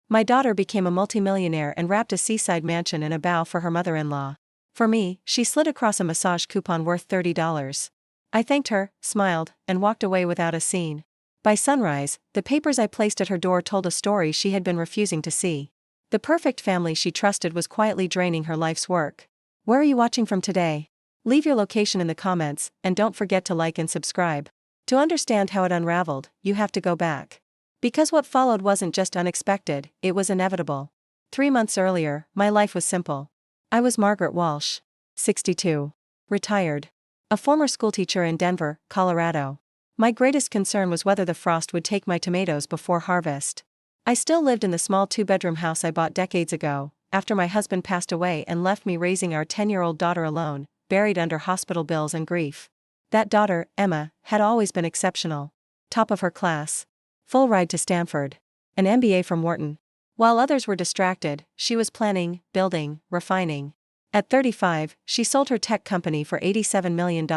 My daughter became a multimillionaire and wrapped a seaside mansion in a bow for her mother-in-law. For me, she slid across a massage coupon worth $30. I thanked her, smiled, and walked away without a scene. By sunrise, the papers I placed at her door told a story she had been refusing to see. The perfect family she trusted was quietly draining her life's work. Where are you watching from today? Leave your location in the comments, and don't forget to like and subscribe. To understand how it unraveled, you have to go back. Because what followed wasn't just unexpected, it was inevitable. 3 months earlier, my life was simple. I was Margaret Walsh, 62. Retired. A former schoolteacher in Denver, Colorado. My greatest concern was whether the frost would take my tomatoes before harvest. I still lived in the small 2-bedroom house I bought decades ago, after my husband passed away and left me raising our 10-year-old daughter alone, buried under hospital bills and grief. That daughter, Emma, had always been exceptional. Top of her class. Full ride to Stanford. An MBA from Wharton. While others were distracted, she was planning, building, refining. At 35, she sold her tech company for $87 million.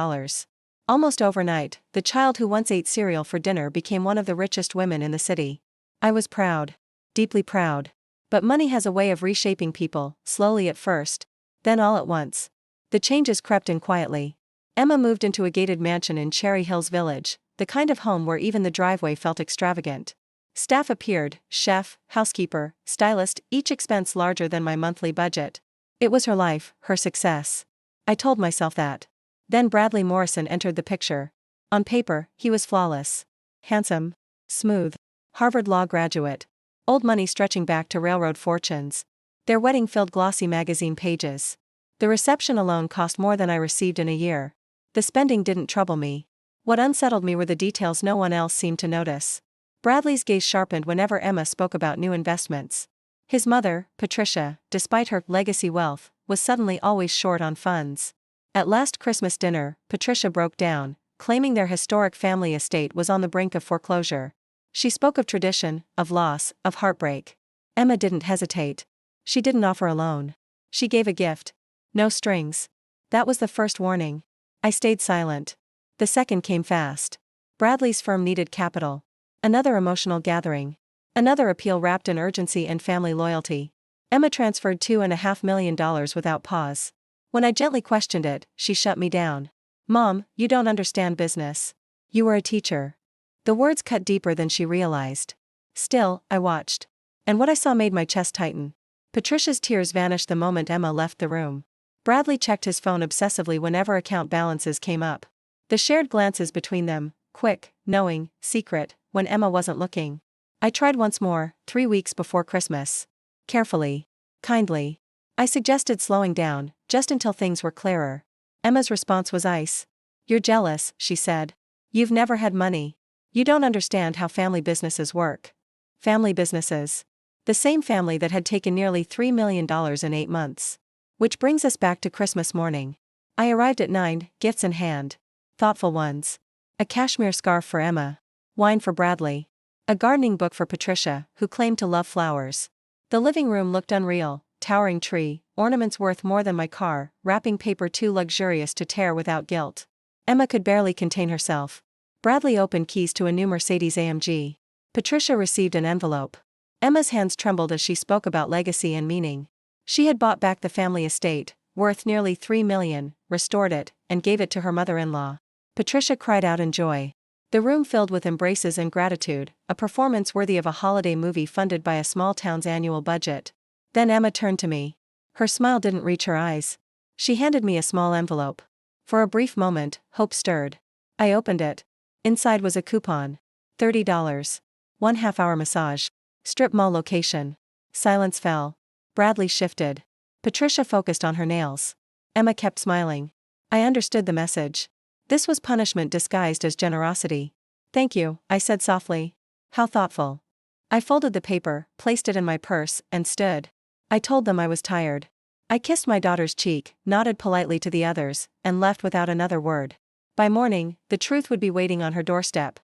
Almost overnight, the child who once ate cereal for dinner became one of the richest women in the city. I was proud. Deeply proud. But money has a way of reshaping people, slowly at first, then all at once. The changes crept in quietly. Emma moved into a gated mansion in Cherry Hills Village, the kind of home where even the driveway felt extravagant. Staff appeared, chef, housekeeper, stylist, each expense larger than my monthly budget. It was her life, her success. I told myself that. Then Bradley Morrison entered the picture. On paper, he was flawless. Handsome. Smooth. Harvard Law graduate. Old money stretching back to railroad fortunes. Their wedding filled glossy magazine pages. The reception alone cost more than I received in a year. The spending didn't trouble me. What unsettled me were the details no one else seemed to notice. Bradley's gaze sharpened whenever Emma spoke about new investments. His mother, Patricia, despite her legacy wealth, was suddenly always short on funds. At last Christmas dinner, Patricia broke down, claiming their historic family estate was on the brink of foreclosure. She spoke of tradition, of loss, of heartbreak. Emma didn't hesitate. She didn't offer a loan. She gave a gift. No strings. That was the first warning. I stayed silent. The second came fast. Bradley's firm needed capital. Another emotional gathering. Another appeal wrapped in urgency and family loyalty. Emma transferred $2.5 million without pause. When I gently questioned it, she shut me down. "Mom, you don't understand business. You were a teacher." The words cut deeper than she realized. Still, I watched. And what I saw made my chest tighten. Patricia's tears vanished the moment Emma left the room. Bradley checked his phone obsessively whenever account balances came up. The shared glances between them, quick, knowing, secret, when Emma wasn't looking. I tried once more, 3 weeks before Christmas. Carefully. Kindly. I suggested slowing down, just until things were clearer. Emma's response was ice. "You're jealous," she said. "You've never had money. You don't understand how family businesses work." Family businesses. The same family that had taken nearly $3 million in 8 months. Which brings us back to Christmas morning. I arrived at 9, gifts in hand. Thoughtful ones. A cashmere scarf for Emma. Wine for Bradley. A gardening book for Patricia, who claimed to love flowers. The living room looked unreal, towering tree, ornaments worth more than my car, wrapping paper too luxurious to tear without guilt. Emma could barely contain herself. Bradley opened keys to a new Mercedes-AMG. Patricia received an envelope. Emma's hands trembled as she spoke about legacy and meaning. She had bought back the family estate, worth nearly $3 million, restored it, and gave it to her mother-in-law. Patricia cried out in joy. The room filled with embraces and gratitude, a performance worthy of a holiday movie funded by a small town's annual budget. Then Emma turned to me. Her smile didn't reach her eyes. She handed me a small envelope. For a brief moment, hope stirred. I opened it. Inside was a coupon. $30. 1 half-hour massage. Strip mall location. Silence fell. Bradley shifted. Patricia focused on her nails. Emma kept smiling. I understood the message. This was punishment disguised as generosity. "Thank you," I said softly. "How thoughtful." I folded the paper, placed it in my purse, and stood. I told them I was tired. I kissed my daughter's cheek, nodded politely to the others, and left without another word. By morning, the truth would be waiting on her doorstep.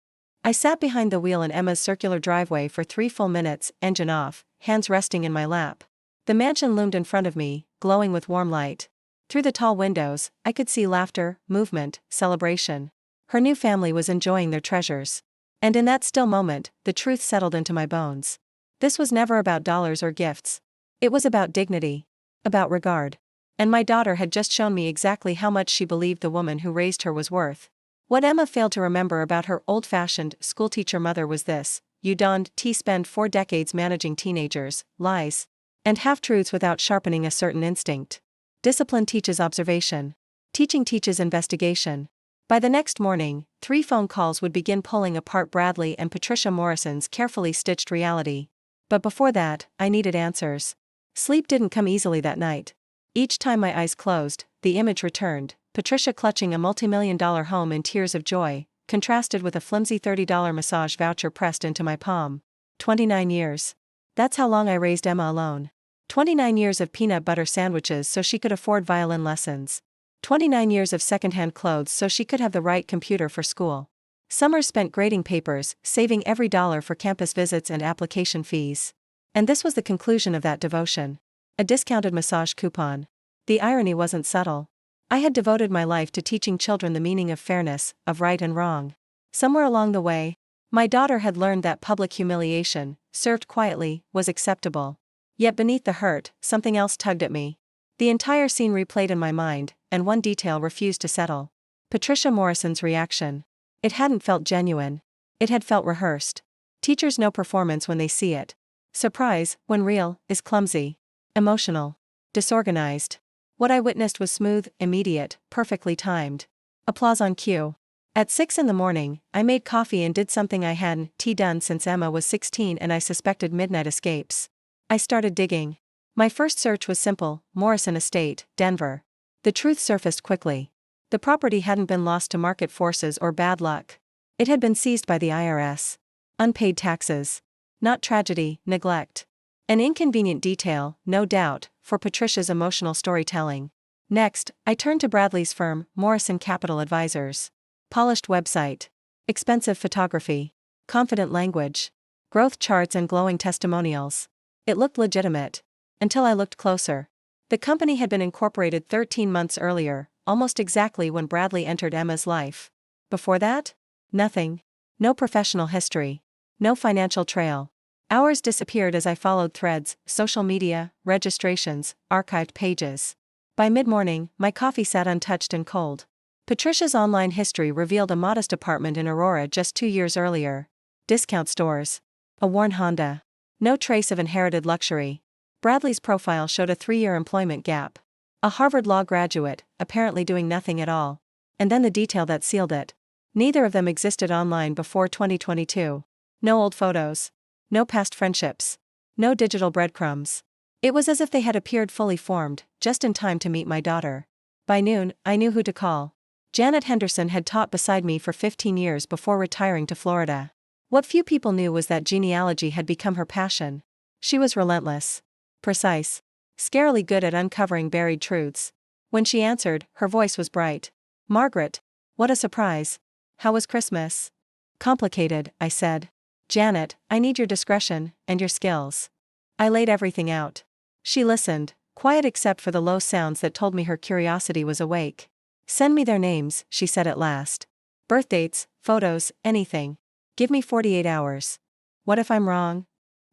I sat behind the wheel in Emma's circular driveway for 3 full minutes, engine off, hands resting in my lap. The mansion loomed in front of me, glowing with warm light. Through the tall windows, I could see laughter, movement, celebration. Her new family was enjoying their treasures. And in that still moment, the truth settled into my bones. This was never about dollars or gifts. It was about dignity. About regard. And my daughter had just shown me exactly how much she believed the woman who raised her was worth. What Emma failed to remember about her old-fashioned schoolteacher mother was this: you don't spend 4 decades managing teenagers, lies, and half-truths without sharpening a certain instinct. Discipline teaches observation. Teaching teaches investigation. By the next morning, 3 phone calls would begin pulling apart Bradley and Patricia Morrison's carefully stitched reality. But before that, I needed answers. Sleep didn't come easily that night. Each time my eyes closed, the image returned: Patricia clutching a multi-million-dollar home in tears of joy, contrasted with a flimsy $30 massage voucher pressed into my palm. 29 years. That's how long I raised Emma alone. 29 years of peanut butter sandwiches so she could afford violin lessons. 29 years of secondhand clothes so she could have the right computer for school. Summers spent grading papers, saving every dollar for campus visits and application fees. And this was the conclusion of that devotion. A discounted massage coupon. The irony wasn't subtle. I had devoted my life to teaching children the meaning of fairness, of right and wrong. Somewhere along the way, my daughter had learned that public humiliation, served quietly, was acceptable. Yet beneath the hurt, something else tugged at me. The entire scene replayed in my mind, and one detail refused to settle. Patricia Morrison's reaction. It hadn't felt genuine. It had felt rehearsed. Teachers know performance when they see it. Surprise, when real, is clumsy. Emotional. Disorganized. What I witnessed was smooth, immediate, perfectly timed. Applause on cue. At 6 in the morning, I made coffee and did something I hadn't done since Emma was 16 and I suspected midnight escapes. I started digging. My first search was simple: Morrison Estate, Denver. The truth surfaced quickly. The property hadn't been lost to market forces or bad luck. It had been seized by the IRS. Unpaid taxes. Not tragedy, neglect. An inconvenient detail, no doubt, for Patricia's emotional storytelling. Next, I turned to Bradley's firm, Morrison Capital Advisors. Polished website. Expensive photography. Confident language. Growth charts and glowing testimonials. It looked legitimate. Until I looked closer. The company had been incorporated 13 months earlier, almost exactly when Bradley entered Emma's life. Before that? Nothing. No professional history. No financial trail. Hours disappeared as I followed threads, social media, registrations, archived pages. By mid-morning, my coffee sat untouched and cold. Patricia's online history revealed a modest apartment in Aurora just 2 years earlier. Discount stores. A worn Honda. No trace of inherited luxury. Bradley's profile showed a 3-year employment gap. A Harvard Law graduate, apparently doing nothing at all. And then the detail that sealed it. Neither of them existed online before 2022. No old photos. No past friendships. No digital breadcrumbs. It was as if they had appeared fully formed, just in time to meet my daughter. By noon, I knew who to call. Janet Henderson had taught beside me for 15 years before retiring to Florida. What few people knew was that genealogy had become her passion. She was relentless. Precise. Scarily good at uncovering buried truths. When she answered, her voice was bright. "Margaret. What a surprise. How was Christmas?" "Complicated," I said. "Janet, I need your discretion, and your skills." I laid everything out. She listened, quiet except for the low sounds that told me her curiosity was awake. "Send me their names," she said at last. "Birth dates, photos, anything. Give me 48 hours. What if I'm wrong?"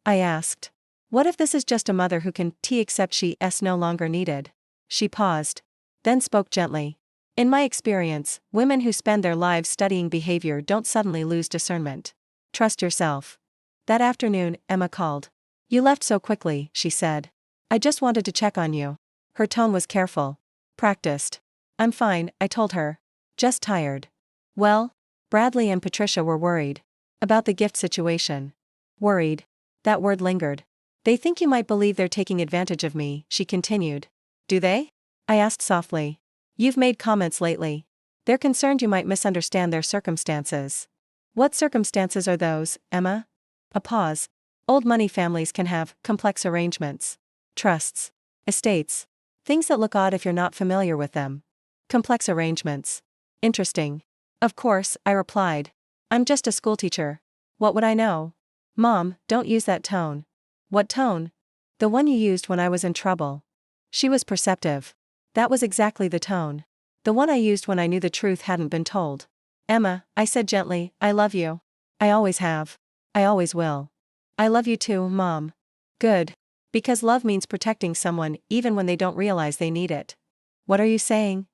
I asked. "What if this is just a mother who can accept she's no longer needed?" She paused. Then spoke gently. "In my experience, women who spend their lives studying behavior don't suddenly lose discernment. Trust yourself." That afternoon, Emma called. "You left so quickly," she said. "I just wanted to check on you." Her tone was careful. Practiced. "I'm fine," I told her. "Just tired." "Well?" Bradley and Patricia were worried. About the gift situation. Worried. That word lingered. "They think you might believe they're taking advantage of me," she continued. "Do they?" I asked softly. "You've made comments lately. They're concerned you might misunderstand their circumstances." "What circumstances are those, Emma?" A pause. "Old money families can have complex arrangements. Trusts. Estates. Things that look odd if you're not familiar with them. Complex arrangements. Interesting." "Of course," I replied. "I'm just a schoolteacher. What would I know?" "Mom, don't use that tone." "What tone?" "The one you used when I was in trouble." She was perceptive. That was exactly the tone. The one I used when I knew the truth hadn't been told. "Emma," I said gently, "I love you. I always have. I always will." I love you too, Mom. Good. Because love means protecting someone even when they don't realize they need it. What are you saying?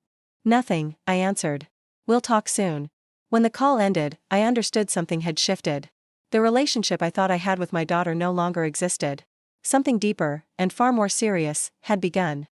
Nothing, I answered. We'll talk soon. When the call ended, I understood something had shifted. The relationship I thought I had with my daughter no longer existed. Something deeper, and far more serious, had begun.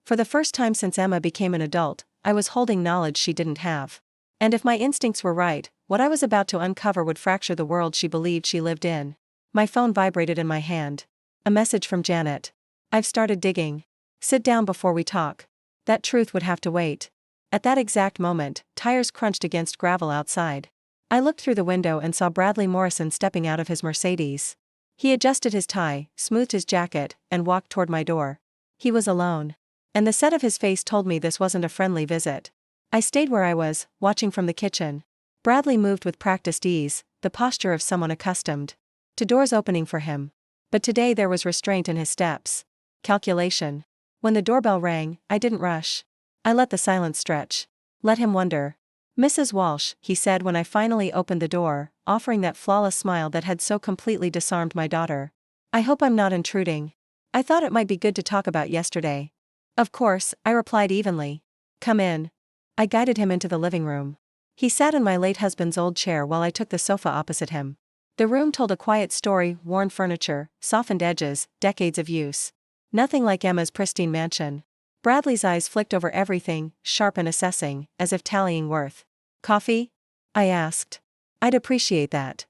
For the first time since Emma became an adult, I was holding knowledge she didn't have. And if my instincts were right, what I was about to uncover would fracture the world she believed she lived in. My phone vibrated in my hand. A message from Janet. I've started digging. Sit down before we talk. That truth would have to wait. At that exact moment, tires crunched against gravel outside. I looked through the window and saw Bradley Morrison stepping out of his Mercedes. He adjusted his tie, smoothed his jacket, and walked toward my door. He was alone. And the set of his face told me this wasn't a friendly visit. I stayed where I was, watching from the kitchen. Bradley moved with practiced ease, the posture of someone accustomed to doors opening for him. But today there was restraint in his steps. Calculation. When the doorbell rang, I didn't rush. I let the silence stretch. Let him wonder. Mrs. Walsh, he said when I finally opened the door, offering that flawless smile that had so completely disarmed my daughter. I hope I'm not intruding. I thought it might be good to talk about yesterday. Of course, I replied evenly. Come in. I guided him into the living room. He sat in my late husband's old chair while I took the sofa opposite him. The room told a quiet story: worn furniture, softened edges, decades of use. Nothing like Emma's pristine mansion. Bradley's eyes flicked over everything, sharp and assessing, as if tallying worth. Coffee? I asked. I'd appreciate that.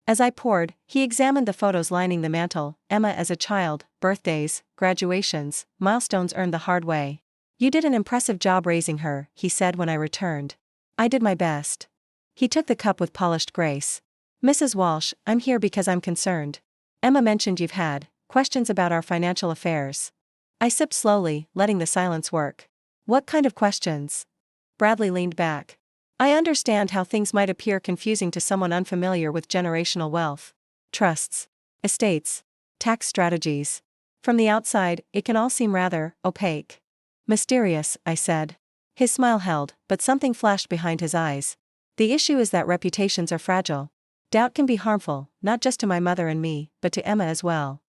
As I poured, he examined the photos lining the mantel: Emma as a child, birthdays, graduations, milestones earned the hard way. You did an impressive job raising her, he said when I returned. I did my best. He took the cup with polished grace. Mrs. Walsh, I'm here because I'm concerned. Emma mentioned you've had questions about our financial affairs. I sipped slowly, letting the silence work. What kind of questions? Bradley leaned back. I understand how things might appear confusing to someone unfamiliar with generational wealth. Trusts, estates, tax strategies. From the outside, it can all seem rather opaque. Mysterious, I said. His smile held, but something flashed behind his eyes. The issue is that reputations are fragile. Doubt can be harmful, not just to my mother and me, but to Emma as well.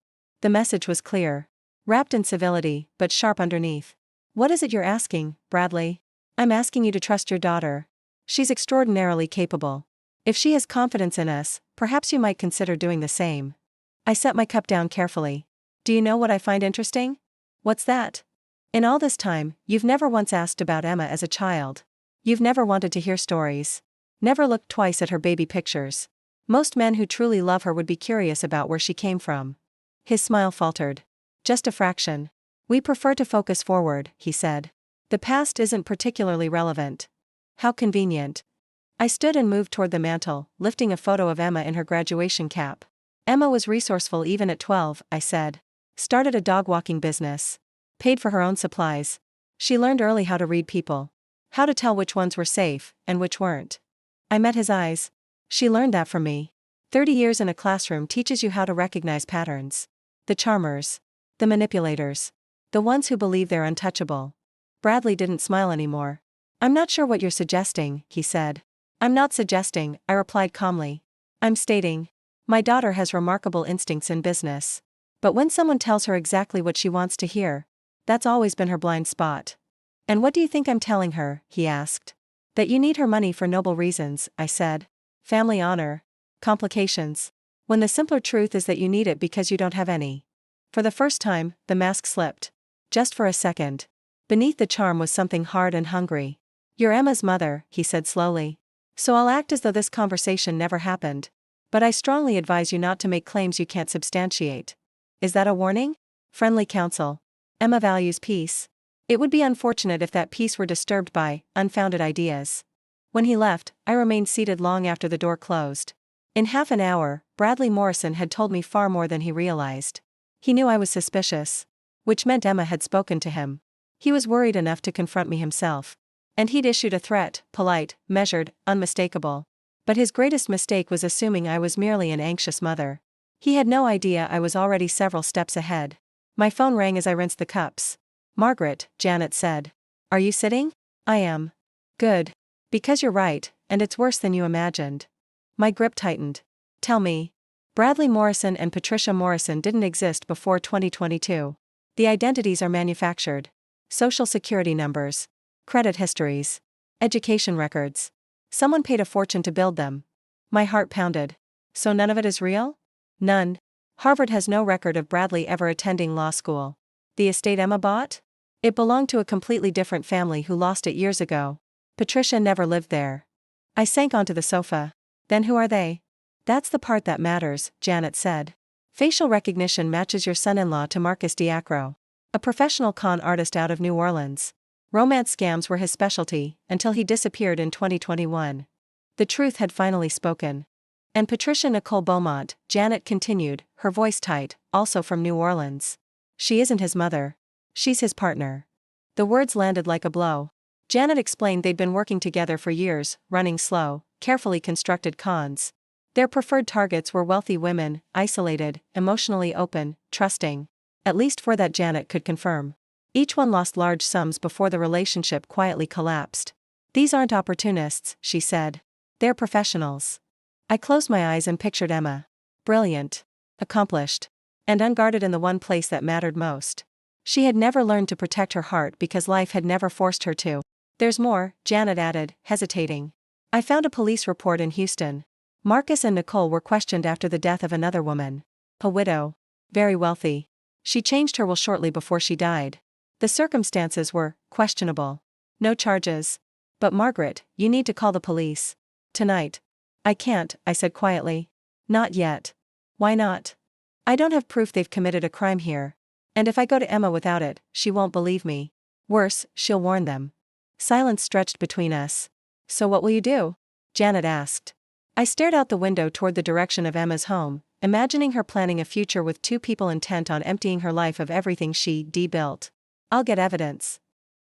The message was clear. Wrapped in civility, but sharp underneath. What is it you're asking, Bradley? I'm asking you to trust your daughter. She's extraordinarily capable. If she has confidence in us, perhaps you might consider doing the same. I set my cup down carefully. Do you know what I find interesting? What's that? In all this time, you've never once asked about Emma as a child. You've never wanted to hear stories. Never looked twice at her baby pictures. Most men who truly love her would be curious about where she came from. His smile faltered. Just a fraction. We prefer to focus forward, he said. The past isn't particularly relevant. How convenient. I stood and moved toward the mantel, lifting a photo of Emma in her graduation cap. Emma was resourceful even at 12, I said. Started a dog walking business. Paid for her own supplies. She learned early how to read people. How to tell which ones were safe, and which weren't. I met his eyes. She learned that from me. 30 years in a classroom teaches you how to recognize patterns. The charmers. The manipulators. The ones who believe they're untouchable. Bradley didn't smile anymore. I'm not sure what you're suggesting, he said. I'm not suggesting, I replied calmly. I'm stating. My daughter has remarkable instincts in business. But when someone tells her exactly what she wants to hear, that's always been her blind spot. And what do you think I'm telling her, he asked. That you need her money for noble reasons, I said. Family honor. Complications. When the simpler truth is that you need it because you don't have any. For the first time, the mask slipped. Just for a second. Beneath the charm was something hard and hungry. You're Emma's mother, he said slowly. So I'll act as though this conversation never happened. But I strongly advise you not to make claims you can't substantiate. Is that a warning? Friendly counsel. Emma values peace. It would be unfortunate if that peace were disturbed by unfounded ideas. When he left, I remained seated long after the door closed. In half an hour, Bradley Morrison had told me far more than he realized. He knew I was suspicious. Which meant Emma had spoken to him. He was worried enough to confront me himself. And he'd issued a threat, polite, measured, unmistakable. But his greatest mistake was assuming I was merely an anxious mother. He had no idea I was already several steps ahead. My phone rang as I rinsed the cups. Margaret, Janet said. Are you sitting? I am. Good. Because you're right, and it's worse than you imagined. My grip tightened. Tell me. Bradley Morrison and Patricia Morrison didn't exist before 2022. The identities are manufactured. Social security numbers, credit histories, education records. Someone paid a fortune to build them. My heart pounded. So none of it is real? None. Harvard has no record of Bradley ever attending law school. The estate Emma bought? It belonged to a completely different family who lost it years ago. Patricia never lived there. I sank onto the sofa. Then who are they? That's the part that matters, Janet said. Facial recognition matches your son-in-law to Marcus Diacro, a professional con artist out of New Orleans. Romance scams were his specialty, until he disappeared in 2021. The truth had finally spoken. And Patricia Nicole Beaumont, Janet continued, her voice tight, also from New Orleans. She isn't his mother. She's his partner. The words landed like a blow. Janet explained they'd been working together for years, running slow, carefully constructed cons. Their preferred targets were wealthy women, isolated, emotionally open, trusting. At least for that Janet could confirm. Each one lost large sums before the relationship quietly collapsed. These aren't opportunists, she said. They're professionals. I closed my eyes and pictured Emma. Brilliant. Accomplished. And unguarded in the one place that mattered most. She had never learned to protect her heart because life had never forced her to. There's more, Janet added, hesitating. I found a police report in Houston. Marcus and Nicole were questioned after the death of another woman. A widow. Very wealthy. She changed her will shortly before she died. The circumstances were questionable. No charges. But Margaret, you need to call the police. Tonight. I can't, I said quietly. Not yet. Why not? I don't have proof they've committed a crime here. And if I go to Emma without it, she won't believe me. Worse, she'll warn them. Silence stretched between us. So what will you do? Janet asked. I stared out the window toward the direction of Emma's home, imagining her planning a future with two people intent on emptying her life of everything she built. I'll get evidence.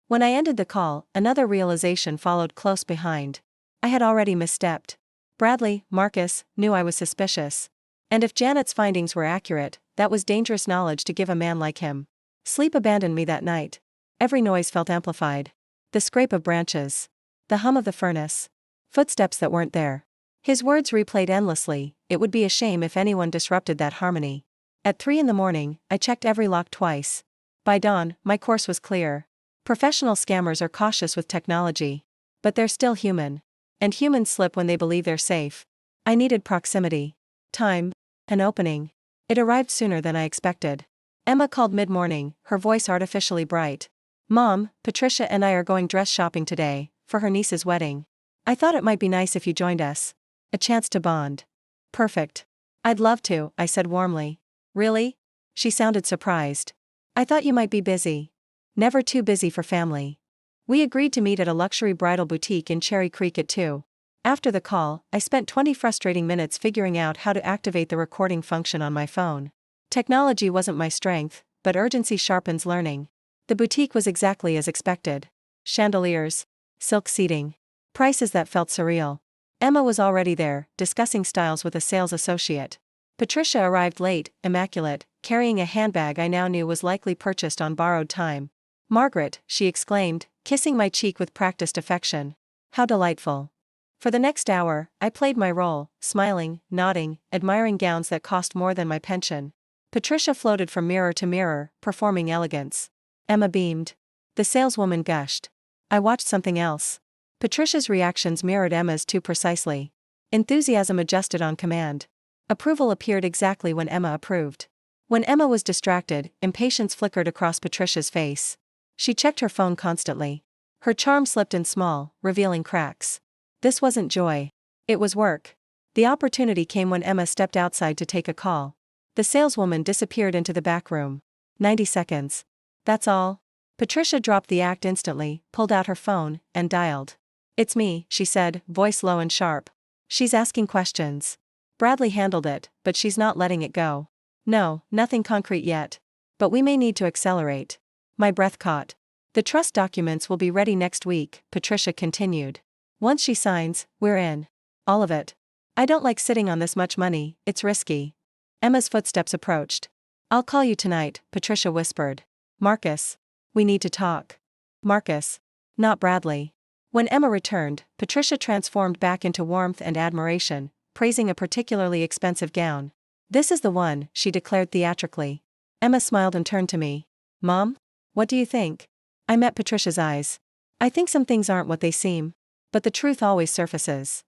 When I ended the call, another realization followed close behind. I had already misstepped. Bradley, Marcus, knew I was suspicious. And if Janet's findings were accurate, that was dangerous knowledge to give a man like him. Sleep abandoned me that night. Every noise felt amplified. The scrape of branches. The hum of the furnace. Footsteps that weren't there. His words replayed endlessly, it would be a shame if anyone disrupted that harmony. At 3 a.m, I checked every lock twice. By dawn, my course was clear. Professional scammers are cautious with technology. But they're still human. And humans slip when they believe they're safe. I needed proximity. Time. An opening. It arrived sooner than I expected. Emma called mid-morning, her voice artificially bright. Mom, Patricia and I are going dress shopping today, for her niece's wedding. I thought it might be nice if you joined us. A chance to bond. Perfect. I'd love to, I said warmly. Really? She sounded surprised. I thought you might be busy. Never too busy for family. We agreed to meet at a luxury bridal boutique in Cherry Creek at 2. After the call, I spent 20 frustrating minutes figuring out how to activate the recording function on my phone. Technology wasn't my strength, but urgency sharpens learning. The boutique was exactly as expected. Chandeliers. Silk seating. Prices that felt surreal. Emma was already there, discussing styles with a sales associate. Patricia arrived late, immaculate, carrying a handbag I now knew was likely purchased on borrowed time. Margaret, she exclaimed, kissing my cheek with practiced affection. How delightful. For the next hour, I played my role, smiling, nodding, admiring gowns that cost more than my pension. Patricia floated from mirror to mirror, performing elegance. Emma beamed. The saleswoman gushed. I watched something else. Patricia's reactions mirrored Emma's too precisely. Enthusiasm adjusted on command. Approval appeared exactly when Emma approved. When Emma was distracted, impatience flickered across Patricia's face. She checked her phone constantly. Her charm slipped in small, revealing cracks. This wasn't joy. It was work. The opportunity came when Emma stepped outside to take a call. The saleswoman disappeared into the back room. 90 seconds. That's all? Patricia dropped the act instantly, pulled out her phone, and dialed. It's me, she said, voice low and sharp. She's asking questions. Bradley handled it, but she's not letting it go. No, nothing concrete yet. But we may need to accelerate. My breath caught. The trust documents will be ready next week, Patricia continued. Once she signs, we're in. All of it. I don't like sitting on this much money, it's risky. Emma's footsteps approached. I'll call you tonight, Patricia whispered. Marcus. We need to talk. Marcus. Not Bradley. When Emma returned, Patricia transformed back into warmth and admiration, praising a particularly expensive gown. This is the one, she declared theatrically. Emma smiled and turned to me. Mom? What do you think? I met Patricia's eyes. I think some things aren't what they seem. But the truth always surfaces.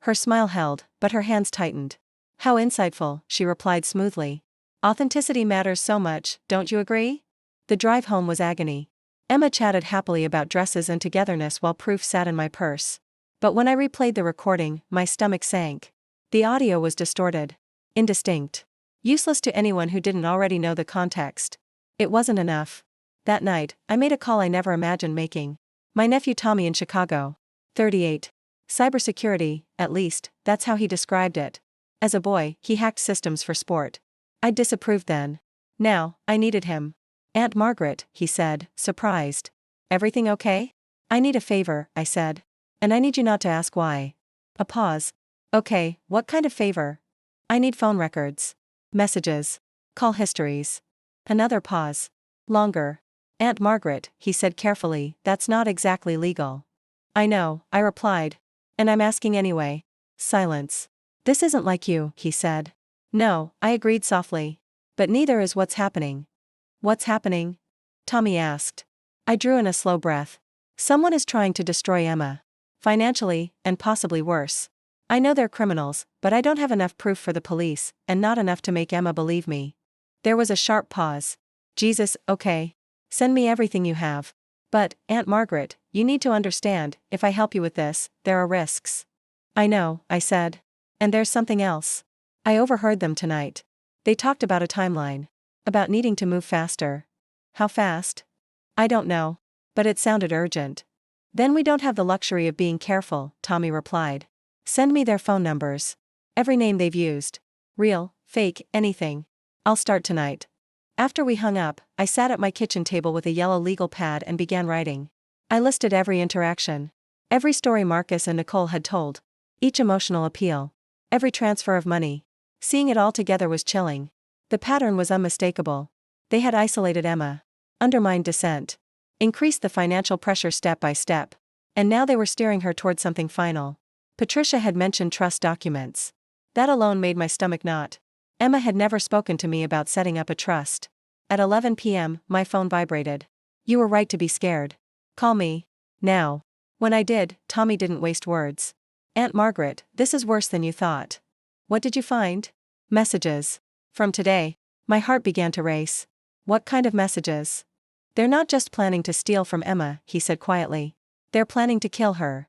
Her smile held, but her hands tightened. How insightful, she replied smoothly. Authenticity matters so much, don't you agree? The drive home was agony. Emma chatted happily about dresses and togetherness while proof sat in my purse. But when I replayed the recording, my stomach sank. The audio was distorted. Indistinct. Useless to anyone who didn't already know the context. It wasn't enough. That night, I made a call I never imagined making. My nephew Tommy in Chicago. 38. Cybersecurity, at least, that's how he described it. As a boy, he hacked systems for sport. I disapproved then. Now, I needed him. Aunt Margaret, he said, surprised. Everything okay? I need a favor, I said. And I need you not to ask why. A pause. Okay, what kind of favor? I need phone records. Messages. Call histories. Another pause. Longer. Aunt Margaret, he said carefully, that's not exactly legal. I know, I replied. And I'm asking anyway. Silence. This isn't like you, he said. No, I agreed softly. But neither is what's happening. What's happening? Tommy asked. I drew in a slow breath. Someone is trying to destroy Emma. Financially, and possibly worse. I know they're criminals, but I don't have enough proof for the police, and not enough to make Emma believe me. There was a sharp pause. Jesus, okay. Send me everything you have. But, Aunt Margaret, you need to understand, if I help you with this, there are risks. I know, I said. And there's something else. I overheard them tonight. They talked about a timeline. About needing to move faster. How fast? I don't know. But it sounded urgent. Then we don't have the luxury of being careful, Tommy replied. Send me their phone numbers. Every name they've used. Real, fake, anything. I'll start tonight. After we hung up, I sat at my kitchen table with a yellow legal pad and began writing. I listed every interaction. Every story Marcus and Nicole had told. Each emotional appeal. Every transfer of money. Seeing it all together was chilling. The pattern was unmistakable. They had isolated Emma. Undermined dissent. Increased the financial pressure step by step. And now they were steering her toward something final. Patricia had mentioned trust documents. That alone made my stomach knot. Emma had never spoken to me about setting up a trust. At 11 p.m., my phone vibrated. You were right to be scared. Call me. Now. When I did, Tommy didn't waste words. Aunt Margaret, this is worse than you thought. What did you find? Messages. From today. My heart began to race. What kind of messages? They're not just planning to steal from Emma, he said quietly. They're planning to kill her.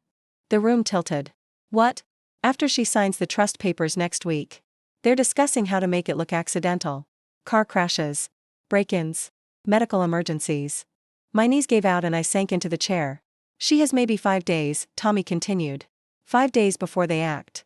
The room tilted. What? After she signs the trust papers next week. They're discussing how to make it look accidental. Car crashes. Break-ins. Medical emergencies. My knees gave out and I sank into the chair. She has maybe 5 days, Tommy continued. 5 days before they act.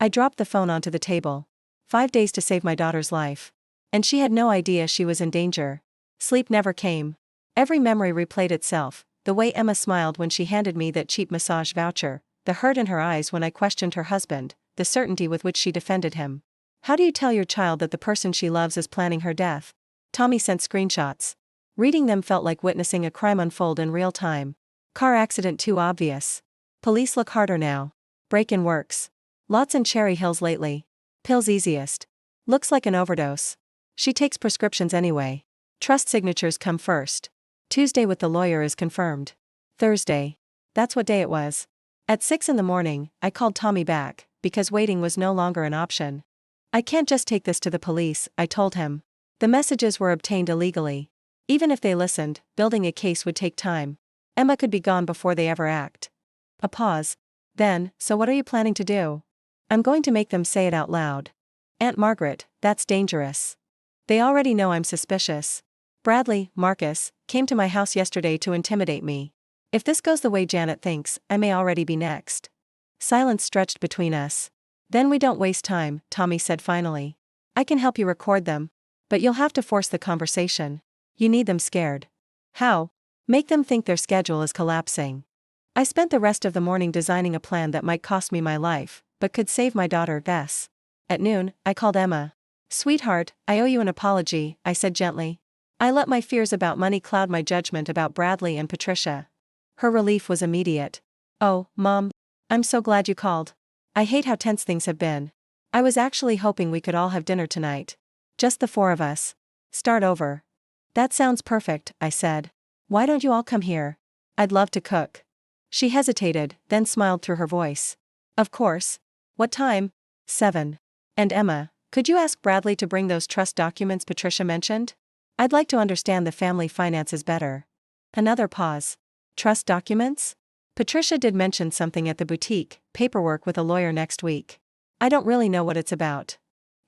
I dropped the phone onto the table. 5 days to save my daughter's life. And she had no idea she was in danger. Sleep never came. Every memory replayed itself, the way Emma smiled when she handed me that cheap massage voucher, the hurt in her eyes when I questioned her husband, the certainty with which she defended him. How do you tell your child that the person she loves is planning her death? Tommy sent screenshots. Reading them felt like witnessing a crime unfold in real time. Car accident too obvious. Police look harder now. Break-in works. Lots in Cherry Hills lately. Pills easiest. Looks like an overdose. She takes prescriptions anyway. Trust signatures come first. Tuesday with the lawyer is confirmed. Thursday. That's what day it was. At 6 in the morning, I called Tommy back, because waiting was no longer an option. I can't just take this to the police, I told him. The messages were obtained illegally. Even if they listened, building a case would take time. Emma could be gone before they ever act. A pause. Then, so what are you planning to do? I'm going to make them say it out loud. Aunt Margaret, that's dangerous. They already know I'm suspicious. Bradley, Marcus, came to my house yesterday to intimidate me. If this goes the way Janet thinks, I may already be next. Silence stretched between us. Then we don't waste time, Tommy said finally. I can help you record them. But you'll have to force the conversation. You need them scared. How? Make them think their schedule is collapsing. I spent the rest of the morning designing a plan that might cost me my life, but could save my daughter, Bess. At noon, I called Emma. Sweetheart, I owe you an apology, I said gently. I let my fears about money cloud my judgment about Bradley and Patricia. Her relief was immediate. Oh, Mom. I'm so glad you called. I hate how tense things have been. I was actually hoping we could all have dinner tonight. Just the four of us. Start over. That sounds perfect, I said. Why don't you all come here? I'd love to cook. She hesitated, then smiled through her voice. Of course. What time? 7. And Emma, could you ask Bradley to bring those trust documents Patricia mentioned? I'd like to understand the family finances better. Another pause. Trust documents? Patricia did mention something at the boutique, paperwork with a lawyer next week. I don't really know what it's about.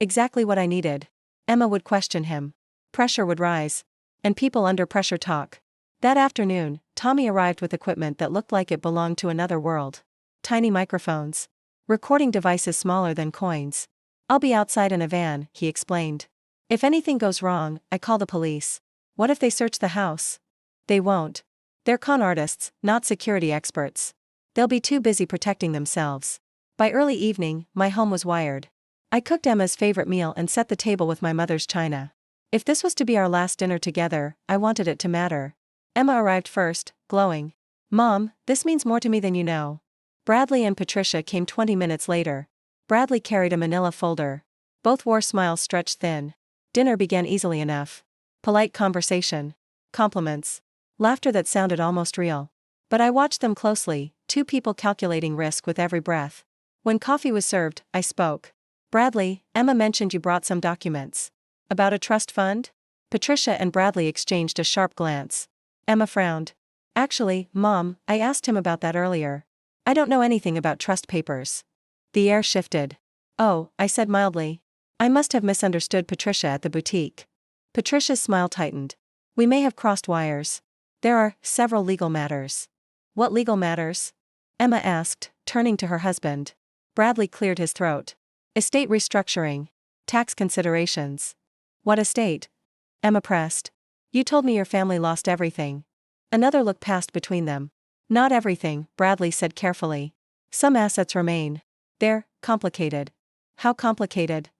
Exactly what I needed. Emma would question him. Pressure would rise. And people under pressure talk. That afternoon, Tommy arrived with equipment that looked like it belonged to another world. Tiny microphones. Recording devices smaller than coins. I'll be outside in a van, he explained. If anything goes wrong, I call the police. What if they search the house? They won't. They're con artists, not security experts. They'll be too busy protecting themselves. By early evening, my home was wired. I cooked Emma's favorite meal and set the table with my mother's china. If this was to be our last dinner together, I wanted it to matter. Emma arrived first, glowing. Mom, this means more to me than you know. Bradley and Patricia came 20 minutes later. Bradley carried a manila folder. Both wore smiles stretched thin. Dinner began easily enough. Polite conversation. Compliments. Laughter that sounded almost real. But I watched them closely, two people calculating risk with every breath. When coffee was served, I spoke. Bradley, Emma mentioned you brought some documents. About a trust fund? Patricia and Bradley exchanged a sharp glance. Emma frowned. Actually, Mom, I asked him about that earlier. I don't know anything about trust papers. The air shifted. Oh, I said mildly. I must have misunderstood Patricia at the boutique. Patricia's smile tightened. We may have crossed wires. There are several legal matters. What legal matters? Emma asked, turning to her husband. Bradley cleared his throat. Estate restructuring. Tax considerations. What estate? Emma pressed. You told me your family lost everything. Another look passed between them. Not everything, Bradley said carefully. Some assets remain. They're complicated. How complicated?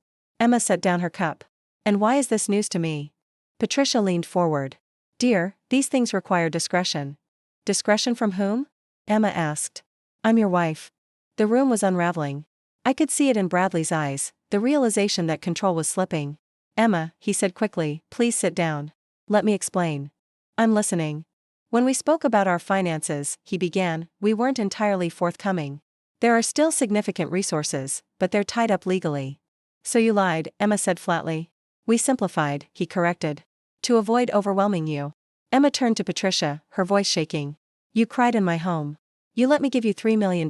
Emma set down her cup. And why is this news to me? Patricia leaned forward. Dear, these things require discretion. Discretion from whom? Emma asked. I'm your wife. The room was unraveling. I could see it in Bradley's eyes, the realization that control was slipping. Emma, he said quickly, please sit down. Let me explain. I'm listening. When we spoke about our finances, he began, we weren't entirely forthcoming. There are still significant resources, but they're tied up legally. So you lied, Emma said flatly. We simplified, he corrected. To avoid overwhelming you. Emma turned to Patricia, her voice shaking. You cried in my home. You let me give you $3 million.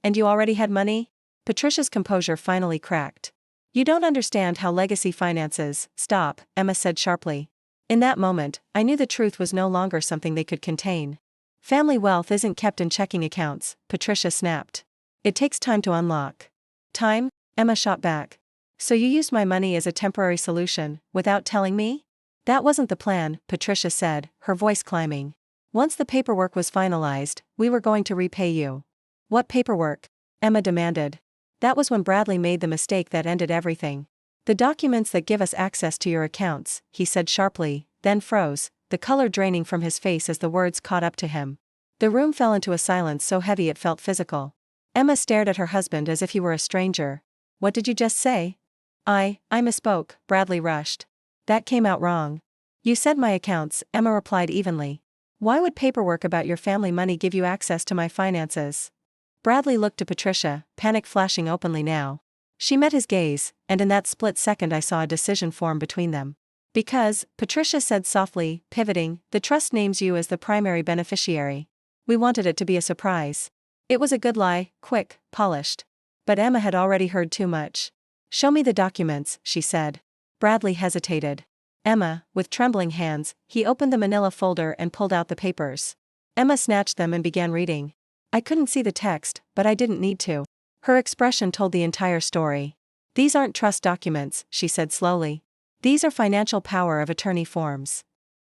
And you already had money? Patricia's composure finally cracked. You don't understand how legacy finances. Stop, Emma said sharply. In that moment, I knew the truth was no longer something they could contain. Family wealth isn't kept in checking accounts, Patricia snapped. It takes time to unlock. Time? Emma shot back. So you used my money as a temporary solution, without telling me? That wasn't the plan, Patricia said, her voice climbing. Once the paperwork was finalized, we were going to repay you. What paperwork? Emma demanded. That was when Bradley made the mistake that ended everything. The documents that give us access to your accounts, he said sharply, then froze, the color draining from his face as the words caught up to him. The room fell into a silence so heavy it felt physical. Emma stared at her husband as if he were a stranger. What did you just say? I misspoke, Bradley rushed. That came out wrong. You said my accounts, Emma replied evenly. Why would paperwork about your family money give you access to my finances? Bradley looked to Patricia, panic flashing openly now. She met his gaze, and in that split second I saw a decision form between them. Because, Patricia said softly, pivoting, the trust names you as the primary beneficiary. We wanted it to be a surprise. It was a good lie, quick, polished. But Emma had already heard too much. Show me the documents, she said. Bradley hesitated. Emma, with trembling hands, he opened the manila folder and pulled out the papers. Emma snatched them and began reading. I couldn't see the text, but I didn't need to. Her expression told the entire story. These aren't trust documents, she said slowly. These are financial power of attorney forms.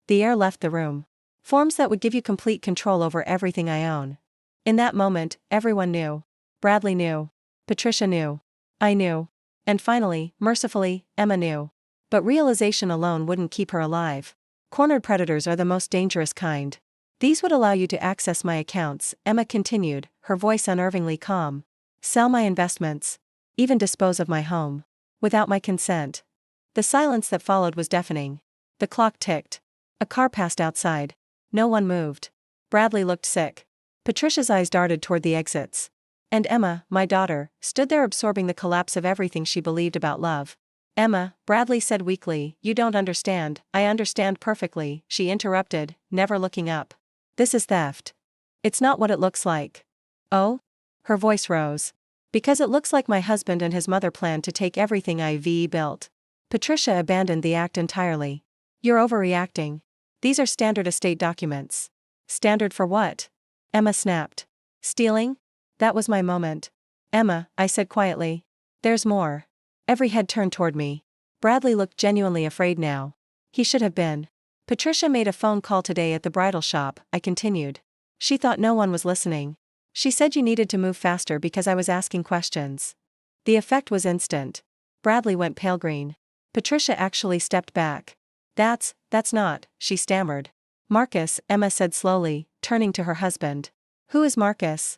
The air left the room. Forms that would give you complete control over everything I own. In that moment, everyone knew. Bradley knew. Patricia knew. I knew. And finally, mercifully, Emma knew. But realization alone wouldn't keep her alive. Cornered predators are the most dangerous kind. These would allow you to access my accounts, Emma continued, her voice unnervingly calm. Sell my investments. even dispose of my home. Without my consent. The silence that followed was deafening. The clock ticked. A car passed outside. No one moved. Bradley looked sick. Patricia's eyes darted toward the exits. And Emma, my daughter, stood there absorbing the collapse of everything she believed about love. Emma, Bradley said weakly, you don't understand. I understand perfectly, she interrupted, never looking up. This is theft. It's not what it looks like. Oh? Her voice rose. Because it looks like my husband and his mother planned to take everything I've built. Patricia abandoned the act entirely. You're overreacting. These are standard estate documents. Standard for what? Emma snapped. Stealing? That was my moment. Emma, I said quietly. There's more. Every head turned toward me. Bradley looked genuinely afraid now. He should have been. Patricia made a phone call today at the bridal shop, I continued. She thought no one was listening. She said you needed to move faster because I was asking questions. The effect was instant. Bradley went pale green. Patricia actually stepped back. That's not, she stammered. Marcus, Emma said slowly, turning to her husband. Who is Marcus?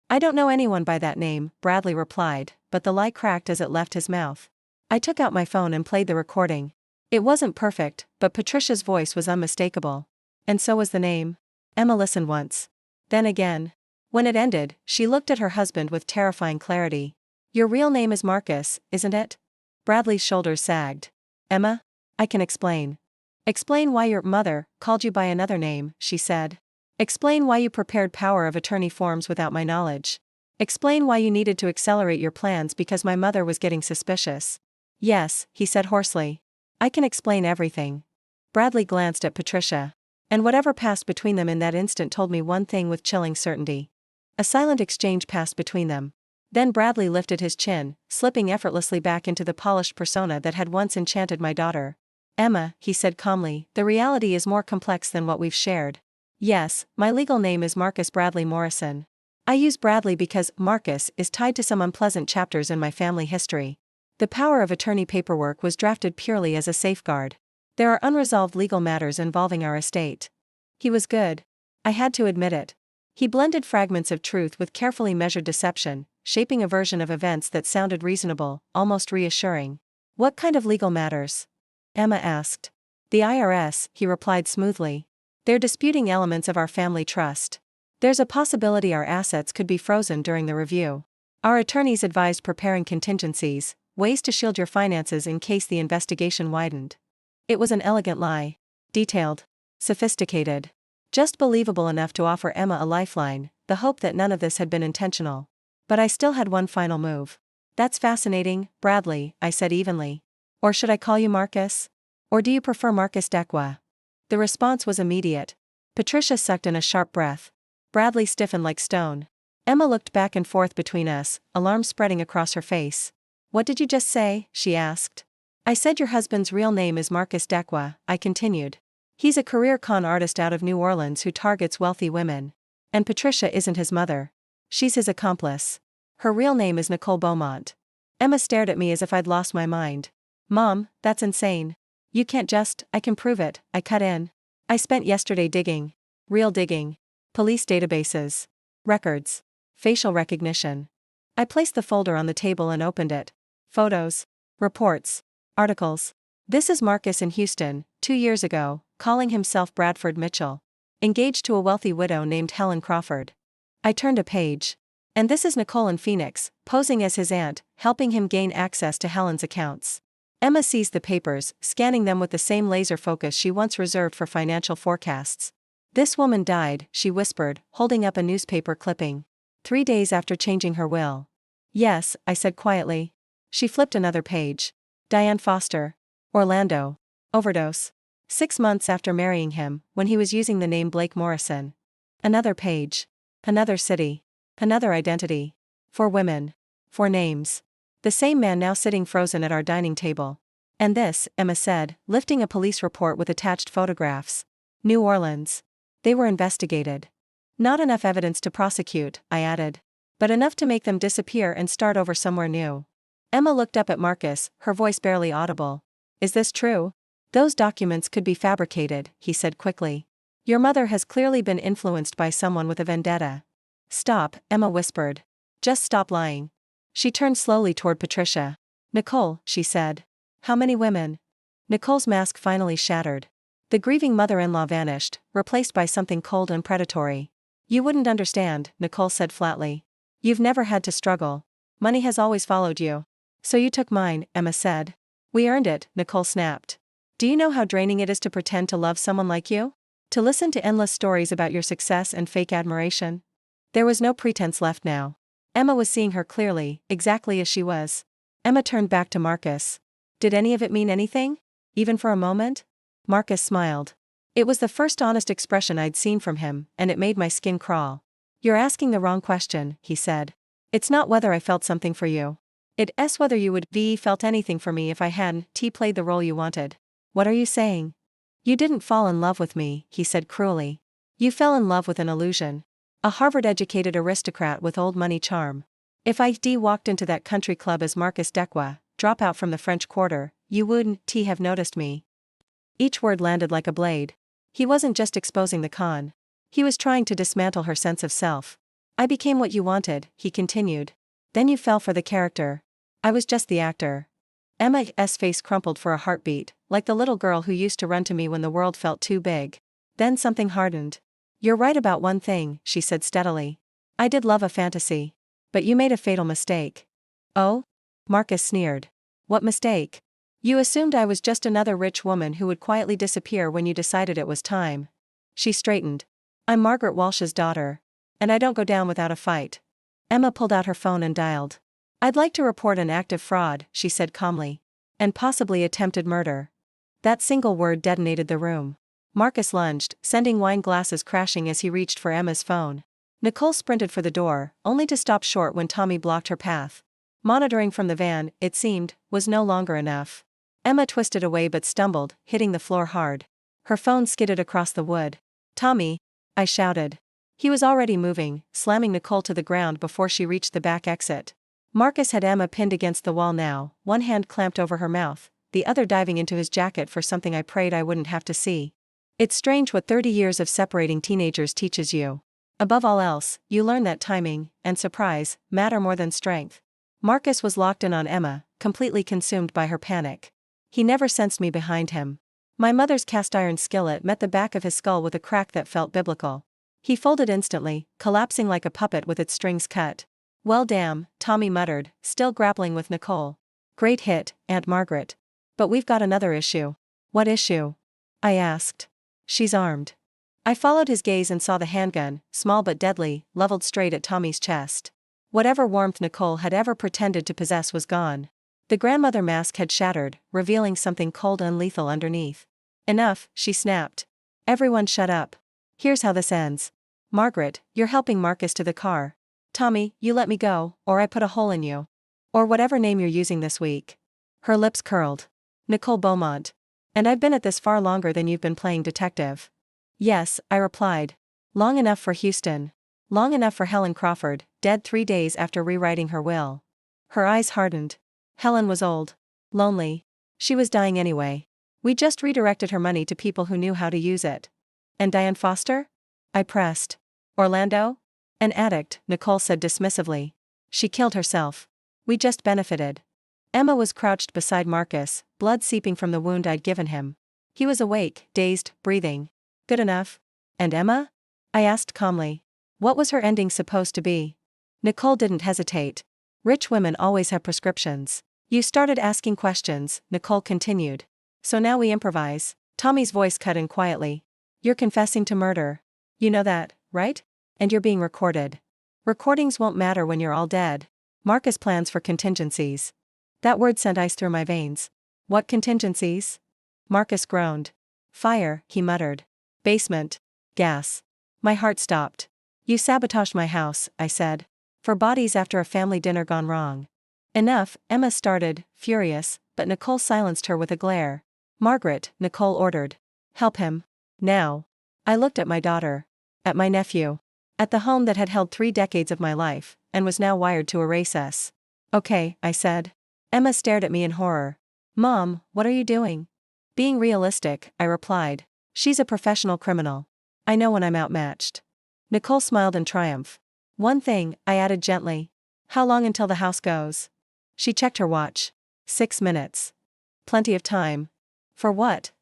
I don't know anyone by that name, Bradley replied, but the lie cracked as it left his mouth. I took out my phone and played the recording. It wasn't perfect, but Patricia's voice was unmistakable. And so was the name. Emma listened once. Then again. When it ended, she looked at her husband with terrifying clarity. Your real name is Marcus, isn't it? Bradley's shoulders sagged. Emma? I can explain. Explain why your mother called you by another name, she said. Explain why you prepared power of attorney forms without my knowledge. Explain why you needed to accelerate your plans because my mother was getting suspicious. Yes, he said hoarsely. I can explain everything. Bradley glanced at Patricia. And whatever passed between them in that instant told me one thing with chilling certainty. A silent exchange passed between them. Then Bradley lifted his chin, slipping effortlessly back into the polished persona that had once enchanted my daughter. Emma, he said calmly, the reality is more complex than what we've shared. Yes, my legal name is Marcus Bradley Morrison. I use Bradley because Marcus is tied to some unpleasant chapters in my family history. The power of attorney paperwork was drafted purely as a safeguard. There are unresolved legal matters involving our estate. He was good. I had to admit it. He blended fragments of truth with carefully measured deception, shaping a version of events that sounded reasonable, almost reassuring. What kind of legal matters? Emma asked. The IRS, he replied smoothly. They're disputing elements of our family trust. There's a possibility our assets could be frozen during the review. Our attorneys advised preparing contingencies, ways to shield your finances in case the investigation widened. It was an elegant lie. Detailed. Sophisticated. Just believable enough to offer Emma a lifeline, the hope that none of this had been intentional. But I still had one final move. That's fascinating, Bradley, I said evenly. Or should I call you Marcus? Or do you prefer Marcus Dequa? The response was immediate. Patricia sucked in a sharp breath. Bradley stiffened like stone. Emma looked back and forth between us, alarm spreading across her face. What did you just say? She asked. I said your husband's real name is Marcus Dequa, I continued. He's a career con artist out of New Orleans who targets wealthy women. And Patricia isn't his mother. She's his accomplice. Her real name is Nicole Beaumont. Emma stared at me as if I'd lost my mind. Mom, that's insane. You can't just, I can prove it, I cut in. I spent yesterday digging. Real digging. Police databases. Records. Facial recognition. I placed the folder on the table and opened it. Photos. Reports. Articles. This is Marcus in Houston, 2 years ago, calling himself Bradford Mitchell. Engaged to a wealthy widow named Helen Crawford. I turned a page. And this is Nicole in Phoenix, posing as his aunt, helping him gain access to Helen's accounts. Emma seized the papers, scanning them with the same laser focus she once reserved for financial forecasts. This woman died, she whispered, holding up a newspaper clipping. 3 days after changing her will. Yes, I said quietly. She flipped another page. Diane Foster. Orlando. Overdose. 6 months after marrying him, when he was using the name Blake Morrison. Another page. Another city. Another identity. 4 women. 4 names. The same man now sitting frozen at our dining table. And this, Emma said, lifting a police report with attached photographs. New Orleans. They were investigated. Not enough evidence to prosecute, I added. But enough to make them disappear and start over somewhere new. Emma looked up at Marcus, her voice barely audible. Is this true? Those documents could be fabricated, he said quickly. Your mother has clearly been influenced by someone with a vendetta. Stop, Emma whispered. Just stop lying. She turned slowly toward Patricia. Nicole, she said. How many women? Nicole's mask finally shattered. The grieving mother-in-law vanished, replaced by something cold and predatory. You wouldn't understand, Nicole said flatly. You've never had to struggle. Money has always followed you. So you took mine, Emma said. We earned it, Nicole snapped. Do you know how draining it is to pretend to love someone like you? To listen to endless stories about your success and fake admiration? There was no pretense left now. Emma was seeing her clearly, exactly as she was. Emma turned back to Marcus. Did any of it mean anything? Even for a moment? Marcus smiled. It was the first honest expression I'd seen from him, and it made my skin crawl. You're asking the wrong question, he said. It's not whether I felt something for you. It's whether you would be felt anything for me if I hadn't played the role you wanted. What are you saying? You didn't fall in love with me, he said cruelly. You fell in love with an illusion. A Harvard-educated aristocrat with old money charm. If I walked into that country club as Marcus Dequa, dropout from the French Quarter, you wouldn't have noticed me. Each word landed like a blade. He wasn't just exposing the con. He was trying to dismantle her sense of self. I became what you wanted, he continued. Then you fell for the character. I was just the actor. Emma's face crumpled for a heartbeat, like the little girl who used to run to me when the world felt too big. Then something hardened. You're right about one thing, she said steadily. I did love a fantasy. But you made a fatal mistake. Oh? Marcus sneered. What mistake? You assumed I was just another rich woman who would quietly disappear when you decided it was time. She straightened. I'm Margaret Walsh's daughter. And I don't go down without a fight. Emma pulled out her phone and dialed. I'd like to report an act of fraud, she said calmly. And possibly attempted murder. That single word detonated the room. Marcus lunged, sending wine glasses crashing as he reached for Emma's phone. Nicole sprinted for the door, only to stop short when Tommy blocked her path. Monitoring from the van, it seemed, was no longer enough. Emma twisted away but stumbled, hitting the floor hard. Her phone skidded across the wood. Tommy! I shouted. He was already moving, slamming Nicole to the ground before she reached the back exit. Marcus had Emma pinned against the wall now, one hand clamped over her mouth, the other diving into his jacket for something I prayed I wouldn't have to see. It's strange what 30 years of separating teenagers teaches you. Above all else, you learn that timing and surprise matter more than strength. Marcus was locked in on Emma, completely consumed by her panic. He never sensed me behind him. My mother's cast-iron skillet met the back of his skull with a crack that felt biblical. He folded instantly, collapsing like a puppet with its strings cut. Well damn, Tommy muttered, still grappling with Nicole. Great hit, Aunt Margaret. But we've got another issue. What issue? I asked. She's armed. I followed his gaze and saw the handgun, small but deadly, leveled straight at Tommy's chest. Whatever warmth Nicole had ever pretended to possess was gone. The grandmother mask had shattered, revealing something cold and lethal underneath. Enough, she snapped. Everyone shut up. Here's how this ends. Margaret, you're helping Marcus to the car. Tommy, you let me go, or I put a hole in you. Or whatever name you're using this week. Her lips curled. Nicole Beaumont. And I've been at this far longer than you've been playing detective. Yes, I replied. Long enough for Houston. Long enough for Helen Crawford, dead 3 days after rewriting her will. Her eyes hardened. Helen was old. Lonely. She was dying anyway. We just redirected her money to people who knew how to use it. And Diane Foster? I pressed. Orlando? An addict, Nicole said dismissively. She killed herself. We just benefited. Emma was crouched beside Marcus, blood seeping from the wound I'd given him. He was awake, dazed, breathing. Good enough? And Emma? I asked calmly. What was her ending supposed to be? Nicole didn't hesitate. Rich women always have prescriptions. You started asking questions, Nicole continued. So now we improvise. Tommy's voice cut in quietly. You're confessing to murder. You know that, right? And you're being recorded. Recordings won't matter when you're all dead. Marcus plans for contingencies. That word sent ice through my veins. What contingencies? Marcus groaned. Fire, he muttered. Basement. Gas. My heart stopped. You sabotaged my house, I said. For bodies after a family dinner gone wrong. Enough, Emma started, furious, but Nicole silenced her with a glare. Margaret, Nicole ordered. Help him. Now. I looked at my daughter. At my nephew. At the home that had held 3 decades of my life, and was now wired to erase us. Okay, I said. Emma stared at me in horror. Mom, what are you doing? Being realistic, I replied. She's a professional criminal. I know when I'm outmatched. Nicole smiled in triumph. One thing, I added gently. How long until the house goes? She checked her watch. 6 minutes. Plenty of time. For what?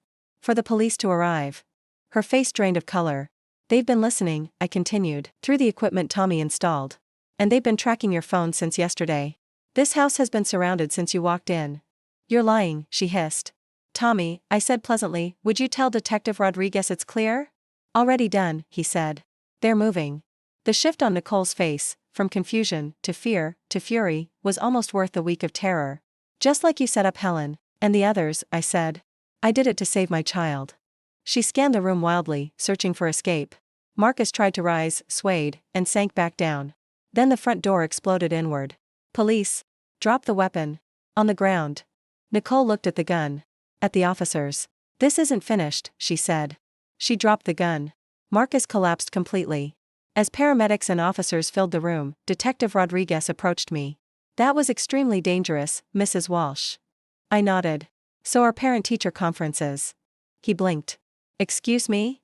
For the police to arrive. Her face drained of color. They've been listening, I continued, through the equipment Tommy installed. And they've been tracking your phone since yesterday. This house has been surrounded since you walked in. You're lying, she hissed. Tommy, I said pleasantly, would you tell Detective Rodriguez it's clear? Already done, he said. They're moving. The shift on Nicole's face, from confusion, to fear, to fury, was almost worth the week of terror. Just like you set up Helen, and the others, I said. I did it to save my child. She scanned the room wildly, searching for escape. Marcus tried to rise, swayed, and sank back down. Then the front door exploded inward. Police. Drop the weapon. On the ground. Nicole looked at the gun. At the officers. This isn't finished, she said. She dropped the gun. Marcus collapsed completely. As paramedics and officers filled the room, Detective Rodriguez approached me. That was extremely dangerous, Mrs. Walsh. I nodded. So are parent-teacher conferences. He blinked. Excuse me?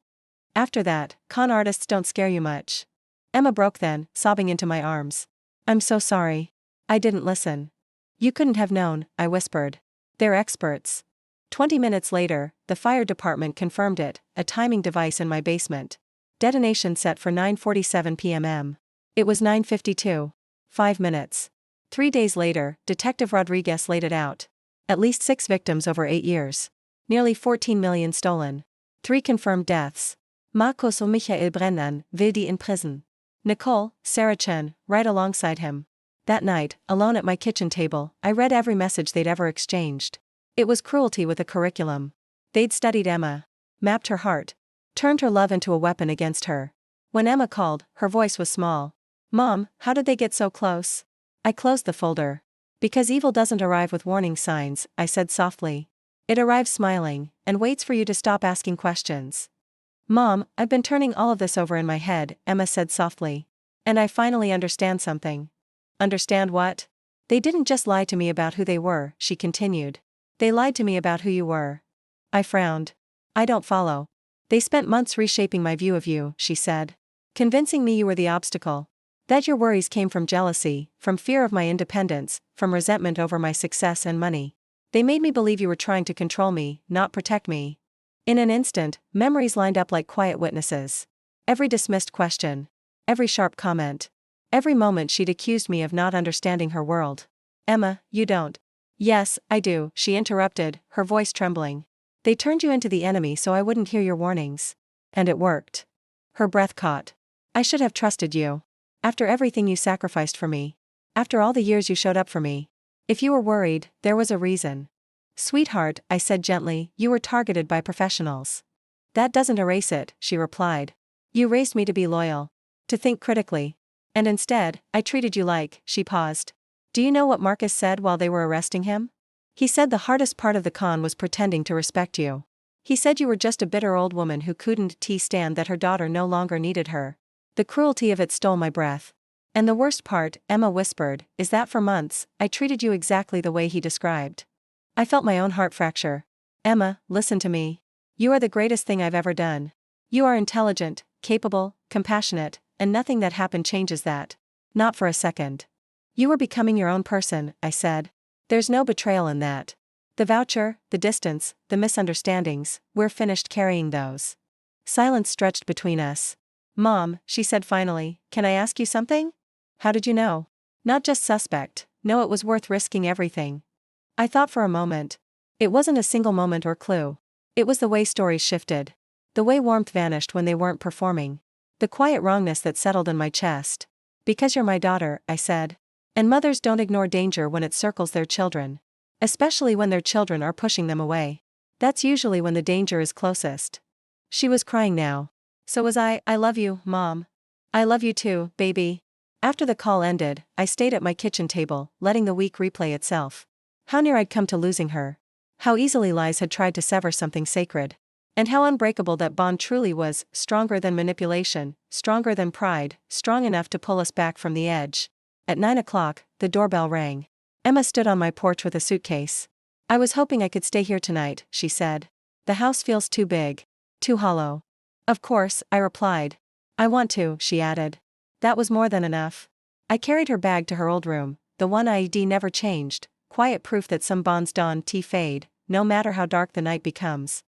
After that, con artists don't scare you much. Emma broke then, sobbing into my arms. I'm so sorry. I didn't listen. You couldn't have known, I whispered. They're experts. 20 minutes later, the fire department confirmed it, a timing device in my basement. Detonation set for 9:47 p.m. It was 9:52. 5 minutes. 3 days later, Detective Rodriguez laid it out. At least 6 victims over 8 years. Nearly 14 million stolen. 3 confirmed deaths. Marcos und Michael Brennan, will die in prison. Nicole, Sarah Chen, right alongside him. That night, alone at my kitchen table, I read every message they'd ever exchanged. It was cruelty with a curriculum. They'd studied Emma. Mapped her heart. Turned her love into a weapon against her. When Emma called, her voice was small. Mom, how did they get so close? I closed the folder. Because evil doesn't arrive with warning signs, I said softly. It arrives smiling, and waits for you to stop asking questions. Mom, I've been turning all of this over in my head, Emma said softly. And I finally understand something. Understand what? They didn't just lie to me about who they were, she continued. They lied to me about who you were. I frowned. I don't follow. They spent months reshaping my view of you, she said. Convincing me you were the obstacle. That your worries came from jealousy, from fear of my independence, from resentment over my success and money. They made me believe you were trying to control me, not protect me. In an instant, memories lined up like quiet witnesses. Every dismissed question. Every sharp comment. Every moment she'd accused me of not understanding her world. Emma, you don't. Yes, I do, she interrupted, her voice trembling. They turned you into the enemy so I wouldn't hear your warnings. And it worked. Her breath caught. I should have trusted you. After everything you sacrificed for me. After all the years you showed up for me. If you were worried, there was a reason. Sweetheart, I said gently, you were targeted by professionals. That doesn't erase it, she replied. You raised me to be loyal. To think critically. And instead, I treated you like, she paused. Do you know what Marcus said while they were arresting him? He said the hardest part of the con was pretending to respect you. He said you were just a bitter old woman who couldn't stand that her daughter no longer needed her. The cruelty of it stole my breath. And the worst part, Emma whispered, is that for months, I treated you exactly the way he described. I felt my own heart fracture. Emma, listen to me. You are the greatest thing I've ever done. You are intelligent, capable, compassionate, and nothing that happened changes that. Not for a second. You were becoming your own person, I said. There's no betrayal in that. The voucher, the distance, the misunderstandings, we're finished carrying those. Silence stretched between us. Mom, she said finally, can I ask you something? How did you know? Not just suspect, no, it was worth risking everything. I thought for a moment. It wasn't a single moment or clue. It was the way stories shifted. The way warmth vanished when they weren't performing. The quiet wrongness that settled in my chest. Because you're my daughter, I said. And mothers don't ignore danger when it circles their children. Especially when their children are pushing them away. That's usually when the danger is closest. She was crying now. So was I love you, Mom. I love you too, baby. After the call ended, I stayed at my kitchen table, letting the week replay itself. How near I'd come to losing her. How easily lies had tried to sever something sacred. And how unbreakable that bond truly was, stronger than manipulation, stronger than pride, strong enough to pull us back from the edge. At 9 o'clock, the doorbell rang. Emma stood on my porch with a suitcase. I was hoping I could stay here tonight, she said. The house feels too big. Too hollow. Of course, I replied. I want to, she added. That was more than enough. I carried her bag to her old room, the one IED never changed, quiet proof that some bonds don't fade, no matter how dark the night becomes.